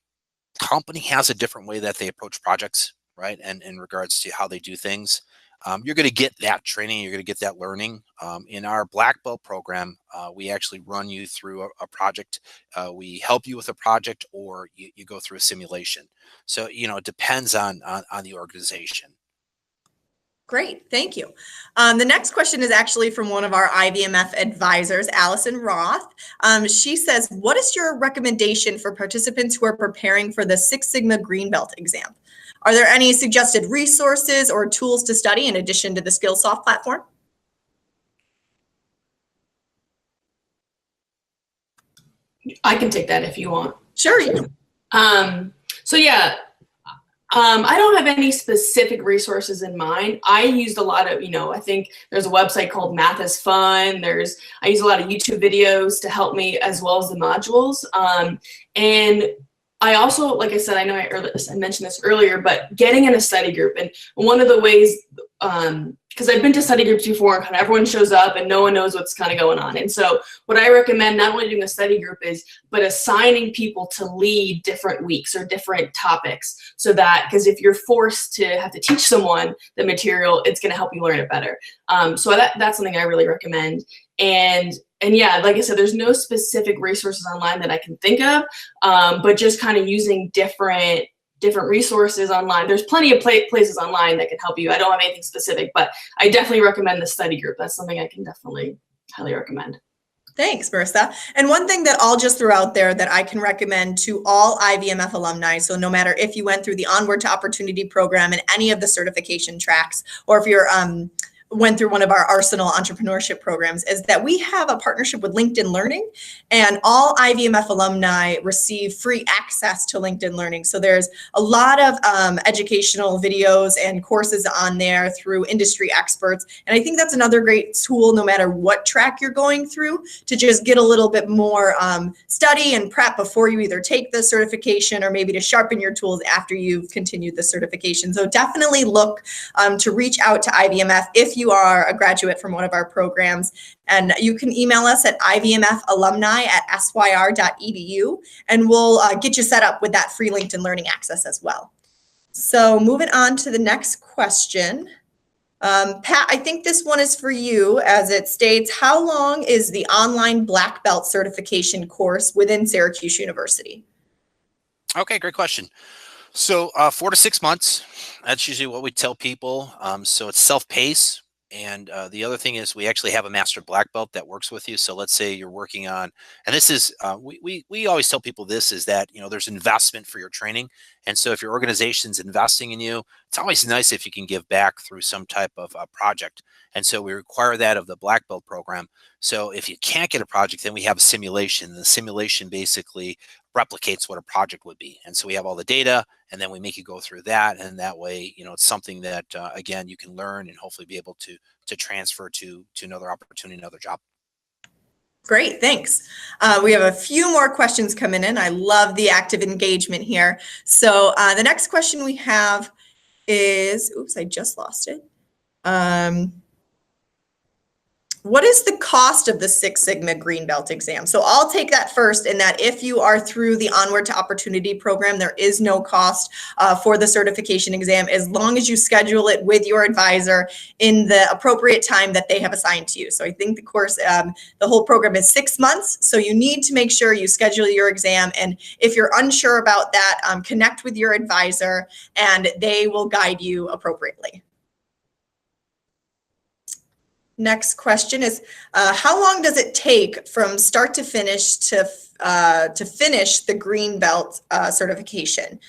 company has a different way that they approach projects, right? And in regards to how they do things. You're going to get that training. You're going to get that learning. In our Black Belt program, we actually run you through a project. We help you with a project, or you go through a simulation. So, it depends on the organization. Great, thank you. The next question is actually from one of our IVMF advisors, Allison Roth. She says, what is your recommendation for participants who are preparing for the Six Sigma Green Belt exam? Are there any suggested resources or tools to study in addition to the Skillsoft platform? I can take that if you want. Sure. Yeah. So yeah, I don't have any specific resources in mind. I used a lot of, I think there's a website called Math is Fun. I use a lot of YouTube videos to help me, as well as the modules. And I also, like I said, I know I mentioned this earlier, but getting in a study group. And one of the ways, because I've been to study groups before, and kind of everyone shows up and no one knows what's kind of going on. And so what I recommend, not only doing a study group but assigning people to lead different weeks or different topics, so that, because if you're forced to have to teach someone the material, it's going to help you learn it better. So that's something I really recommend. And yeah, like I said, there's no specific resources online that I can think of, but just kind of using different resources online. There's plenty of places online that can help you. I don't have anything specific, but I definitely recommend the study group. That's something I can definitely highly recommend. Thanks, Marissa. And one thing that I'll just throw out there that I can recommend to all IVMF alumni, so no matter if you went through the Onward to Opportunity program and any of the certification tracks, or if you're went through one of our Arsenal entrepreneurship programs, is that we have a partnership with LinkedIn Learning, and all IVMF alumni receive free access to LinkedIn Learning. So there's a lot of educational videos and courses on there through industry experts. And I think that's another great tool, no matter what track you're going through, to just get a little bit more study and prep before you either take the certification, or maybe to sharpen your tools after you've continued the certification. So definitely look to reach out to IVMF if you are a graduate from one of our programs. And you can email us at ivmfalumni@syr.edu, and we'll get you set up with that free LinkedIn Learning access as well. So moving on to the next question. Pat, I think this one is for you, as it states, how long is the online Black Belt certification course within Syracuse University? Okay, great question. So 4 to 6 months, that's usually what we tell people. So it's self-paced. And the other thing is, we actually have a master black belt that works with you. So let's say you're working on, and this is, we always tell people this, is that, there's investment for your training. And so if your organization's investing in you, it's always nice if you can give back through some type of project. And so we require that of the black belt program. So if you can't get a project, then we have a simulation. The simulation basically replicates what a project would be. And so we have all the data, and then we make you go through that. And that way, it's something that, again, you can learn and hopefully be able to transfer to another opportunity, another job. Great, thanks. We have a few more questions coming in. I love the active engagement here. So the next question we have is, oops, I just lost it. What is the cost of the Six Sigma Green Belt exam? So I'll take that first, in that if you are through the Onward to Opportunity program, there is no cost for the certification exam, as long as you schedule it with your advisor in the appropriate time that they have assigned to you. So I think the course, the whole program is 6 months. So you need to make sure you schedule your exam. And if you're unsure about that, connect with your advisor and they will guide you appropriately. Next question is, how long does it take from start to finish to finish the Green Belt certification?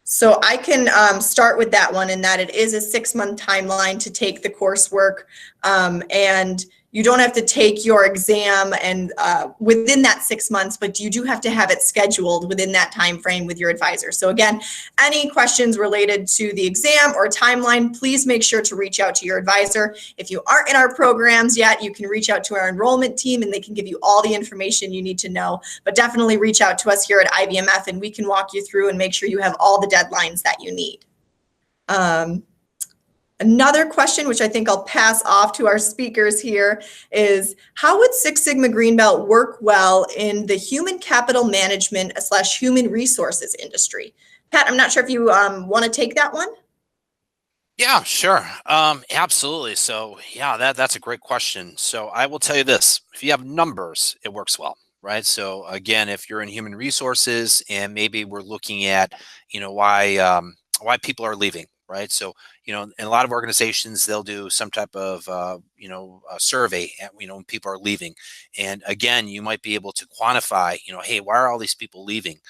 So I can start with that one, in that it is a 6-month timeline to take the coursework, and you don't have to take your exam and within that 6 months, but you do have to have it scheduled within that time frame with your advisor. So again, any questions related to the exam or timeline, please make sure to reach out to your advisor. If you aren't in our programs yet, you can reach out to our enrollment team and they can give you all the information you need to know. But definitely reach out to us here at IVMF and we can walk you through and make sure you have all the deadlines that you need. Another question, which I think I'll pass off to our speakers here, is how would Six Sigma Green Belt work well in the human capital management / human resources industry? Pat, I'm not sure if you want to take that one. Yeah, sure. Absolutely. So yeah, that's a great question. So I will tell you this, if you have numbers, it works well, right? So again, if you're in human resources and maybe we're looking at, why people are leaving, right? So, in a lot of organizations, they'll do some type of, a survey, when people are leaving. And again, you might be able to quantify, hey, why are all these people leaving?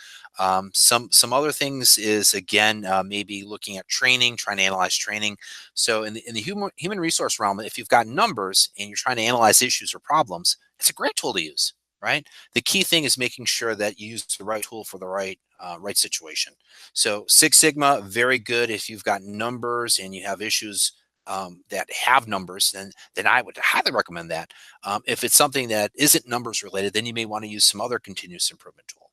Some other things is, again, maybe looking at training, trying to analyze training. So in the human resource realm, if you've got numbers and you're trying to analyze issues or problems, it's a great tool to use, right? The key thing is making sure that you use the right tool for the right situation. So Six Sigma, very good if you've got numbers and you have issues that have numbers, then I would highly recommend that. If it's something that isn't numbers related, then you may want to use some other continuous improvement tool,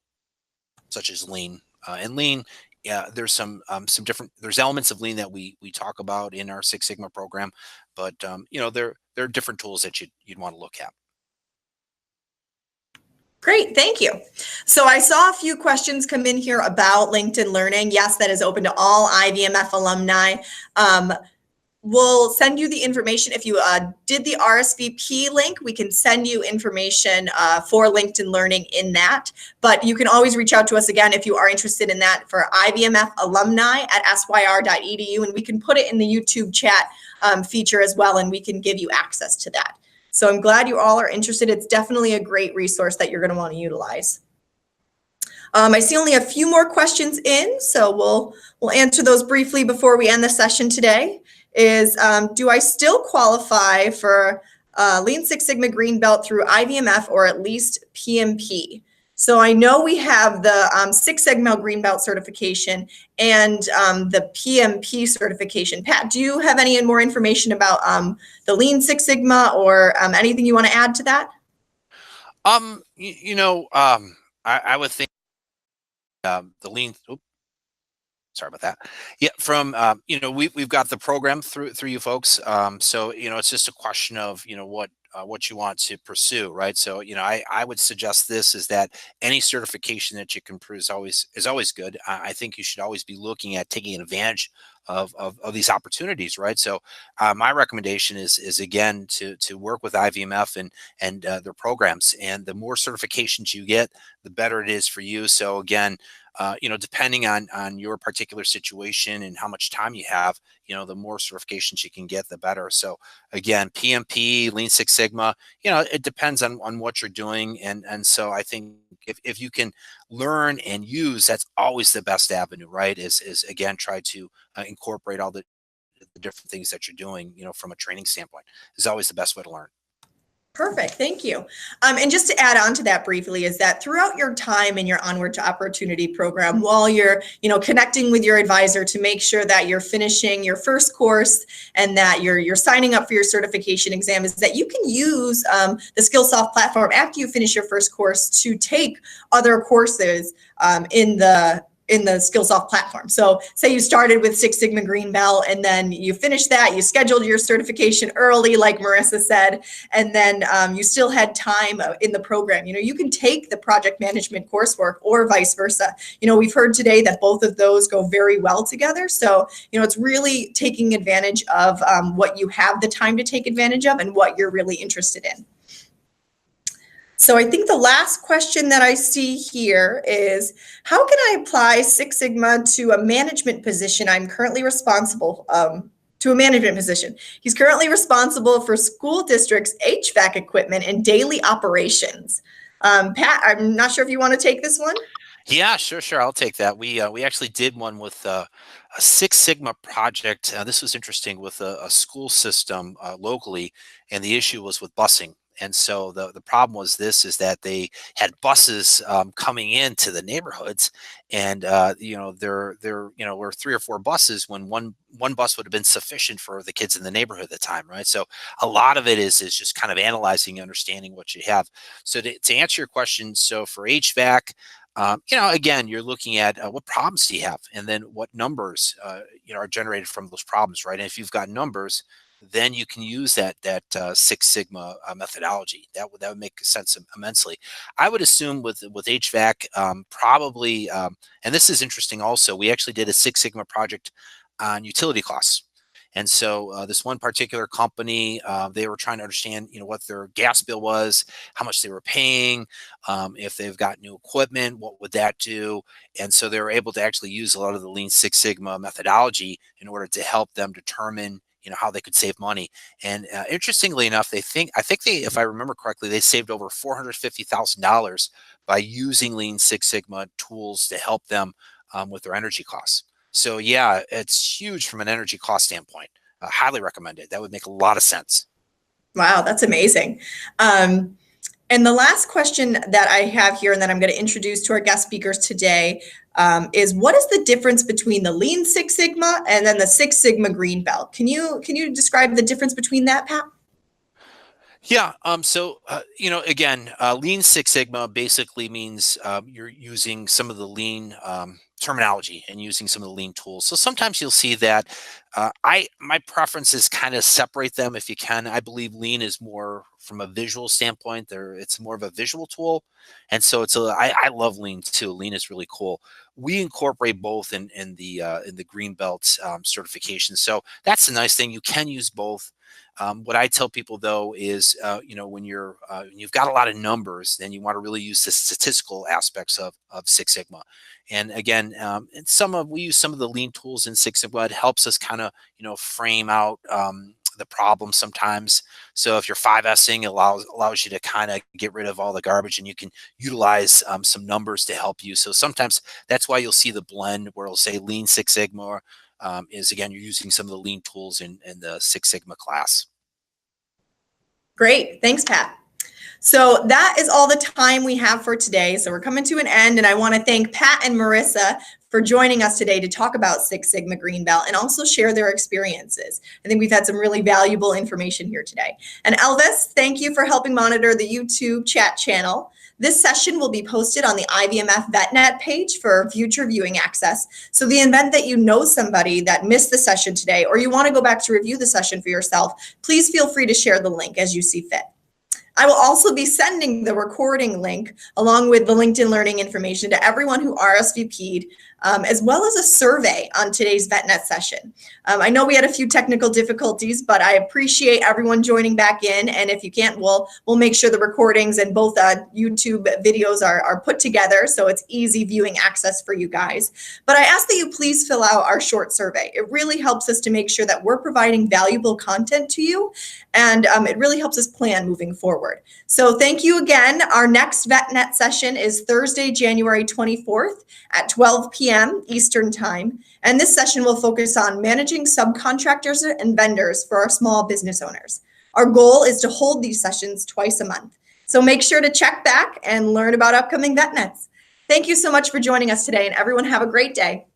such as Lean. And Lean, yeah, there's some different, there's elements of Lean that we talk about in our Six Sigma program, but there are different tools that you'd want to look at. Great, thank you. So I saw a few questions come in here about LinkedIn Learning. Yes, that is open to all IVMF alumni. We'll send you the information. If you did the RSVP link, we can send you information for LinkedIn Learning in that. But you can always reach out to us again if you are interested in that for IVMF alumni at syr.edu, and we can put it in the YouTube chat feature as well, and we can give you access to that. So I'm glad you all are interested. It's definitely a great resource that you're going to want to utilize. I see only a few more questions in, so we'll answer those briefly before we end the session today. Do I still qualify for Lean Six Sigma Green Belt through IVMF or at least PMP? So I know we have the Six Sigma Green Belt certification and the PMP certification. Pat, do you have any more information about the Lean Six Sigma or anything you want to add to that? I would think the Lean. Oops, sorry about that. Yeah, from we've got the program through you folks. So it's just a question of what you want to pursue, right? So I would suggest this is that any certification that you can prove is always good. I think you should always be looking at taking advantage of these opportunities, right? So my recommendation is again to work with IVMF and their programs, and the more certifications you get, the better it is for you. So again, depending on your particular situation and how much time you have, the more certifications you can get, the better. So again, PMP, Lean Six Sigma, it depends on what you're doing. And so I think if you can learn and use, that's always the best avenue, right? Is again, try to incorporate all the different things that you're doing, from a training standpoint is always the best way to learn. Perfect, thank you. And just to add on to that briefly is that throughout your time in your Onward to Opportunity program, while you're, connecting with your advisor to make sure that you're finishing your first course and that you're signing up for your certification exam, is that you can use the Skillsoft platform after you finish your first course to take other courses in the in the Skillsoft platform. So say you started with Six Sigma Green Belt and then you finished that, you scheduled your certification early, like Marissa said, and then you still had time in the program. You can take the project management coursework or vice versa. We've heard today that both of those go very well together. So, it's really taking advantage of what you have the time to take advantage of and what you're really interested in. So I think the last question that I see here is, how can I apply Six Sigma to a management position I'm currently responsible to a management position? He's currently responsible for school districts' HVAC equipment and daily operations. Pat, I'm not sure if you want to take this one. Yeah, sure. I'll take that. We actually did one with a Six Sigma project. This was interesting with a school system locally, and the issue was with busing. And so the problem was is that they had buses coming into the neighborhoods, and there were 3 or 4 buses when one bus would have been sufficient for the kids in the neighborhood at the time, right? So a lot of it is just kind of analyzing, understanding what you have. So to answer your question, so for HVAC, again, you're looking at what problems do you have, and then what numbers are generated from those problems, right? And if you've got numbers, then you can use that Six Sigma methodology. That would make sense immensely. I would assume with HVAC, probably, and this is interesting also, we actually did a Six Sigma project on utility costs. And so this one particular company, they were trying to understand, what their gas bill was, how much they were paying, if they've got new equipment, what would that do? And so they were able to actually use a lot of the Lean Six Sigma methodology in order to help them determine how they could save money. And interestingly enough, I think they, if I remember correctly, they saved over $450,000 by using Lean Six Sigma tools to help them with their energy costs. So yeah, it's huge from an energy cost standpoint. Highly recommended. That would make a lot of sense. Wow, that's amazing. And the last question that I have here and that I'm going to introduce to our guest speakers today is, what is the difference between the Lean Six Sigma and then the Six Sigma Green Belt? Can you describe the difference between that, Pat? Yeah. Again, Lean Six Sigma basically means you're using some of the lean terminology and using some of the lean tools. So sometimes you'll see that my preference is kind of separate them if you can. I believe lean is more from a visual standpoint. It's more of a visual tool. And so I love lean too. Lean is really cool. We incorporate both in the Green Belt certification. So that's the nice thing. You can use both. What I tell people though is, when you've got a lot of numbers, then you want to really use the statistical aspects of Six Sigma. And again, we use some of the lean tools in Six Sigma. It helps us kind of, frame out the problem sometimes. So if you're 5S'ing, it allows you to kind of get rid of all the garbage, and you can utilize some numbers to help you. So sometimes that's why you'll see the blend where it'll say Lean Six Sigma. Is again, you're using some of the lean tools in the Six Sigma class. Great. Thanks, Pat. So that is all the time we have for today. So we're coming to an end, and I want to thank Pat and Marissa for joining us today to talk about Six Sigma Green Belt and also share their experiences. I think we've had some really valuable information here today. And Elvis, thank you for helping monitor the YouTube chat channel. This session will be posted on the IVMF VetNet page for future viewing access. So the event that you know somebody that missed the session today, or you want to go back to review the session for yourself, please feel free to share the link as you see fit. I will also be sending the recording link along with the LinkedIn Learning information to everyone who RSVP'd, as well as a survey on today's VetNet session. I know we had a few technical difficulties, but I appreciate everyone joining back in. And if you can't, we'll make sure the recordings and both YouTube videos are put together so it's easy viewing access for you guys. But I ask that you please fill out our short survey. It really helps us to make sure that we're providing valuable content to you, and it really helps us plan moving forward. So thank you again. Our next VetNet session is Thursday, January 24th at 12 p.m. Eastern Time. And this session will focus on managing subcontractors and vendors for our small business owners. Our goal is to hold these sessions twice a month. So make sure to check back and learn about upcoming VetNets. Thank you so much for joining us today, and everyone have a great day.